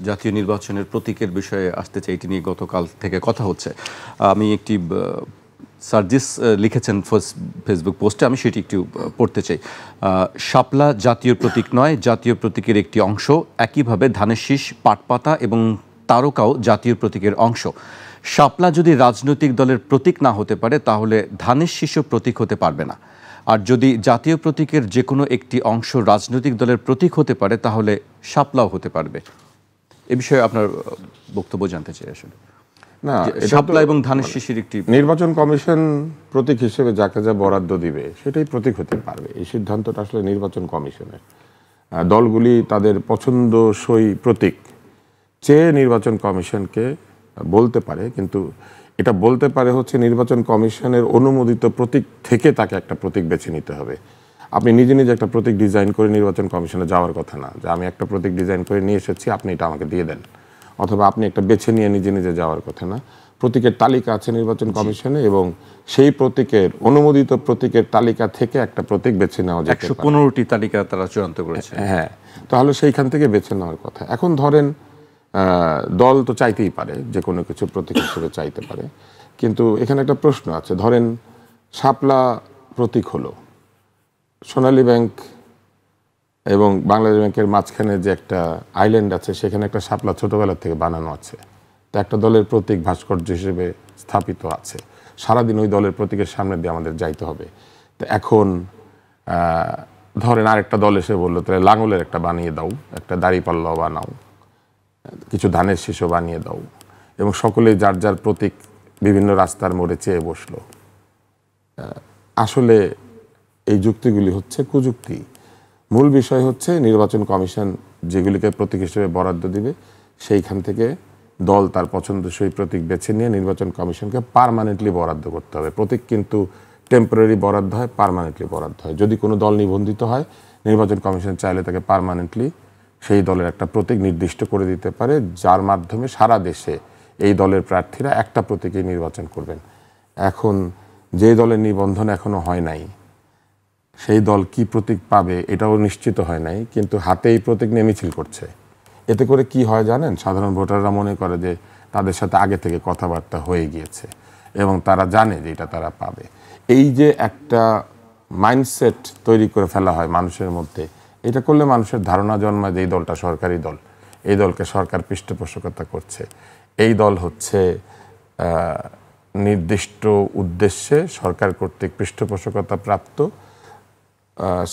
জাতীয় নির্বাচনের প্রতীকের বিষয়ে আসতে চাই, এটি নিয়ে গতকাল থেকে কথা হচ্ছে। আমি একটি সার্জিস লিখেছেন ফেসবুক পোস্টে, আমি সেটি একটু পড়তে চাই। শাপলা জাতীয় প্রতীক নয়, জাতীয় প্রতীকের একটি অংশ। একইভাবে ধানের শীষ, পাটপাতা এবং তারকাও জাতীয় প্রতীকের অংশ। শাপলা যদি রাজনৈতিক দলের প্রতীক না হতে পারে, তাহলে ধানের শীষও প্রতীক হতে পারবে না। আর যদি জাতীয় প্রতীকের যে কোনো একটি অংশ রাজনৈতিক দলের প্রতীক হতে পারে, তাহলে শাপলাও হতে পারবে। এ বিষয়ে আপনার বক্তব্য জানতে চাই। আসলে না, শাপলা এবং ধানের শীষের একটি নির্বাচন কমিশন প্রতীক হিসেবে যাকে যা বরাদ্দ দিবে সেটাই প্রতীক হতে পারবে। এই সিদ্ধান্তটা আসলে নির্বাচন কমিশনের। দলগুলি তাদের পছন্দসই প্রতীক চেয়ে নির্বাচন কমিশনকে বলতে পারে, কিন্তু এটা বলতে পারে হচ্ছে নির্বাচন কমিশনের অনুমোদিত প্রতীক থেকে তাকে একটা প্রতীক বেছে নিতে হবে। আপনি নিজে নিজে একটা প্রতীক ডিজাইন করে নির্বাচন কমিশনে যাওয়ার কথা না, যে আমি একটা প্রতীক ডিজাইন করে নিয়ে এসেছি, আপনি এটা আমাকে দিয়ে দেন। অথবা আপনি একটা বেছে নিয়ে নিজে নিজে যাওয়ার কথা না। প্রতীকের তালিকা আছে নির্বাচন কমিশনে এবং সেই প্রতীকের অনুমোদিত প্রতীকের তালিকা থেকে একটা প্রতীক বেছে নেওয়া যায়। 115টি তালিকা তারা চূড়ান্ত করেছে। হ্যাঁ, তাহলে সেইখান থেকে বেছে নেওয়ার কথা। এখন ধরেন দল তো চাইতেই পারে, যে কোনো কিছু প্রতীক হিসেবে চাইতে পারে, কিন্তু এখানে একটা প্রশ্ন আছে। ধরেন শাপলা প্রতীক হলো, সোনালী ব্যাংক এবং বাংলাদেশ ব্যাংকের মাঝখানে যে একটা আইল্যান্ড আছে, সেখানে একটা শাপলা ছোটবেলা থেকে বানানো আছে, তা একটা দলের প্রতীক ভাস্কর্য হিসেবে স্থাপিত আছে। সারাদিন ওই দলের প্রতীকের সামনে দিয়ে আমাদের যাইতে হবে। তো এখন ধরেন আরেকটা দল এসে বললো, তাহলে লাঙলের একটা বানিয়ে দাও, একটা দাঁড়িপাল্লাও বানাও, কিছু ধানের শীষও বানিয়ে দাও, এবং সকলে যার যার প্রতীক বিভিন্ন রাস্তার মোড়ে চেয়ে বসলো। আসলে এই যুক্তিগুলি হচ্ছে কুযুক্তি। মূল বিষয় হচ্ছে নির্বাচন কমিশন যেগুলিকে প্রতীক হিসেবে বরাদ্দ দিবে, সেইখান থেকে দল তার পছন্দসই প্রতীক বেছে নিয়ে নির্বাচন কমিশনকে পার্মানেন্টলি বরাদ্দ করতে হবে। প্রতীক কিন্তু টেম্পোরারি বরাদ্দ হয়, পার্মানেন্টলি বরাদ্দ হয়। যদি কোনো দল নিবন্ধিত হয়, নির্বাচন কমিশন চাইলে তাকে পার্মানেন্টলি সেই দলের একটা প্রতীক নির্দিষ্ট করে দিতে পারে, যার মাধ্যমে সারা দেশে এই দলের প্রার্থীরা একটা প্রতীকেই নির্বাচন করবেন। এখন যে দলের নিবন্ধন এখনো হয় নাই, সেই দল কি প্রতীক পাবে এটাও নিশ্চিত হয় নাই, কিন্তু হাতে এই প্রতীক নিয়ে মিছিল করছে। এতে করে কি হয় জানেন? সাধারণ ভোটাররা মনে করে যে তাদের সাথে আগে থেকে কথাবার্তা হয়ে গিয়েছে এবং তারা জানে যে এটা তারা পাবে। এই যে একটা মাইন্ডসেট তৈরি করে ফেলা হয় মানুষের মধ্যে, এটা করলে মানুষের ধারণা জন্মায় যে এই দলটা সরকারি দল, এই দলকে সরকার পৃষ্ঠপোষকতা করছে, এই দল হচ্ছে নির্দিষ্ট উদ্দেশ্যে সরকার কর্তৃক পৃষ্ঠপোষকতা প্রাপ্ত।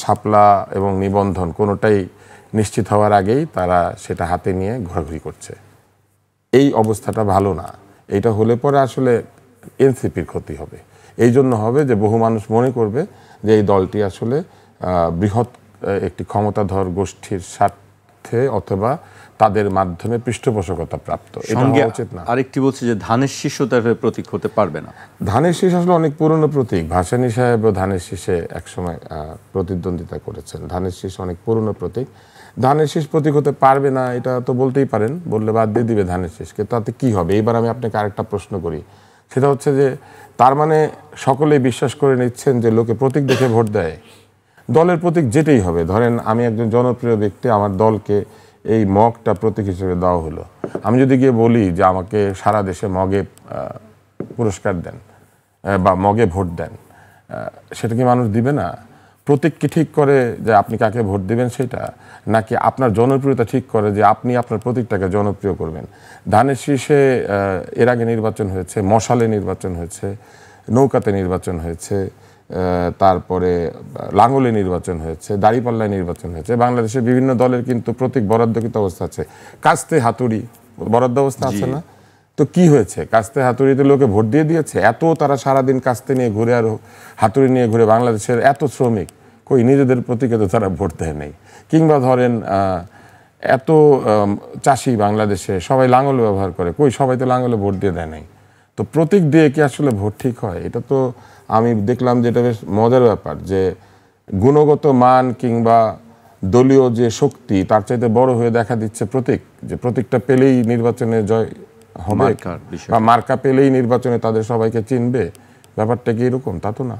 শাপলা এবং নিবন্ধন কোনোটাই নিশ্চিত হওয়ার আগেই তারা সেটা হাতে নিয়ে ঘোরাঘুরি করছে। এই অবস্থাটা ভালো না। এইটা হলে পরে আসলে এনসিপির ক্ষতি হবে। এই জন্য হবে যে বহু মানুষ মনে করবে যে এই দলটি আসলে বৃহৎ একটি ক্ষমতাধর গোষ্ঠীর স্বার্থে অথবা তাদের মাধ্যমে পৃষ্ঠপোষকতা প্রাপ্ত। এটা হওয়া উচিত না। আরেকটি বলছে যে ধানের শীষও তার প্রতীক হতে পারবে না। ধানের শীষ আসলে অনেক পুরনো প্রতীক। ভাসানী সাহেব ধানের শীষে একসময় প্রতিদ্বন্দ্বিতা করেছেন। ধানের শীষ অনেক পুরনো প্রতীক। ধানের শীষ প্রতীক হতে পারবে না এটা তো বলতেই পারেন, বললে বাদ দিয়ে দিবে ধানের শীষকে, তাতে কি হবে? এইবার আমি আপনাকে আরেকটা প্রশ্ন করি, সেটা হচ্ছে যে তার মানে সকলেই বিশ্বাস করে নিচ্ছেন যে লোকে প্রতীক দেখে ভোট দেয়, দলের প্রতীক যেটাই হবে। ধরেন আমি একজন জনপ্রিয় ব্যক্তি, আমার দলকে এই মগটা প্রতীক হিসেবে দেওয়া হলো, আমি যদি গিয়ে বলি যে আমাকে সারা দেশে মগে পুরস্কার দেন বা মগে ভোট দেন, সেটা কি মানুষ দিবে না? প্রতীক কি ঠিক করে যে আপনি কাকে ভোট দিবেন সেটা, নাকি আপনার জনপ্রিয়তা ঠিক করে যে আপনি আপনার প্রতীকটাকে জনপ্রিয় করবেন? ধানের শীষে এর আগে নির্বাচন হয়েছে, মশালে নির্বাচন হয়েছে, নৌকাতে নির্বাচন হয়েছে, তারপরে লাঙ্গলে নির্বাচন হয়েছে, দাঁড়িপাল্লায় নির্বাচন হয়েছে। বাংলাদেশের বিভিন্ন দলের কিন্তু প্রতীক বরাদ্দকৃত অবস্থা আছে। কাস্তে হাতুড়ি বরাদ্দ অবস্থা আছে না? তো কি হয়েছে? কাস্তে হাতুড়িতে লোকে ভোট দিয়ে দিয়েছে। এত তারা সারাদিন কাস্তে নিয়ে ঘুরে আর হাতুড়ি নিয়ে ঘুরে, বাংলাদেশের এত শ্রমিক, কই নিজেদের প্রতীকে তো তারা ভোট দেয় নেই। কিংবা ধরেন এত চাষি বাংলাদেশে, সবাই লাঙ্গল ব্যবহার করে, কই সবাই তো লাঙ্গলে ভোট দিয়ে দেয় নাই। তো প্রতীক দিয়ে কি আসলে ভোট ঠিক হয়? এটা তো আমি দেখলাম যে এটা বেশ মজার ব্যাপার, যে গুণগত মান কিংবা দলীয় যে শক্তি তার চাইতে বড় হয়ে দেখা দিচ্ছে প্রতীক, যে প্রতীকটা পেলেই নির্বাচনে জয় হবে বা মার্কা পেলেই নির্বাচনে তাদের সবাইকে চিনবে। ব্যাপারটা কি এরকম? তা তো না।